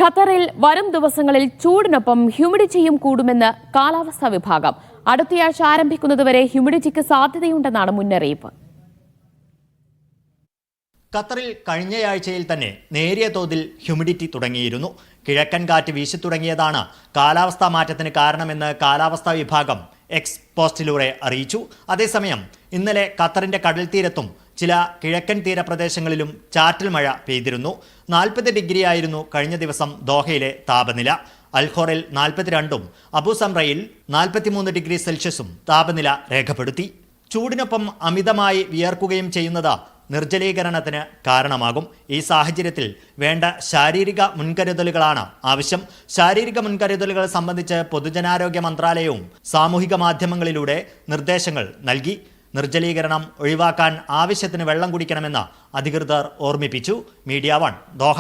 ഖത്തറിൽ വരും ദിവസങ്ങളിൽ ചൂടിനൊപ്പം ഹ്യൂമിഡിറ്റിയും കൂടുമെന്ന് കാലാവസ്ഥാ വിഭാഗം. അടുത്തയാഴ്ച ആരംഭിക്കുന്നതുവരെ ഹ്യൂമിഡിറ്റിക്ക് സാധ്യതയുണ്ടെന്നാണ് മുന്നറിയിപ്പ്. ഖത്തറിൽ കഴിഞ്ഞയാഴ്ചയിൽ തന്നെ നേരിയ തോതിൽ ഹ്യൂമിഡിറ്റി തുടങ്ങിയിരുന്നു. കിഴക്കൻ കാറ്റ് വീശി തുടങ്ങിയതാണ് കാലാവസ്ഥാ മാറ്റത്തിന് കാരണമെന്ന് കാലാവസ്ഥാ വിഭാഗം എക്സ് പോസ്റ്റിലൂടെ അറിയിച്ചു. അതേസമയം ഇന്നലെ ഖത്തറിന്റെ കടൽ തീരത്തും ചില കിഴക്കൻ തീരപ്രദേശങ്ങളിലും ചാറ്റൽ മഴ പെയ്തിരുന്നു. 40 ഡിഗ്രിയായിരുന്നു കഴിഞ്ഞ ദിവസം ദോഹയിലെ താപനില. അൽഖോറിൽ 42ഉം അബുസംറയിൽ 43 ഡിഗ്രി സെൽഷ്യസും താപനില രേഖപ്പെടുത്തി. ചൂടിനൊപ്പം അമിതമായി വിയർക്കുകയും ചെയ്യുന്നത് നിർജ്ജലീകരണത്തിന് കാരണമാകും. ഈ സാഹചര്യത്തിൽ വേണ്ട ശാരീരിക മുൻകരുതലുകളാണ് ആവശ്യം. ശാരീരിക മുൻകരുതലുകൾ സംബന്ധിച്ച് പൊതുജനാരോഗ്യ മന്ത്രാലയവും സാമൂഹിക മാധ്യമങ്ങളിലൂടെ നിർദ്ദേശങ്ങൾ നൽകി. നിർജ്ജലീകരണം ഒഴിവാക്കാൻ ആവശ്യത്തിന് വെള്ളം കുടിക്കണമെന്ന് അധികൃതർ ഓർമ്മിപ്പിച്ചു. Media 1 Doha.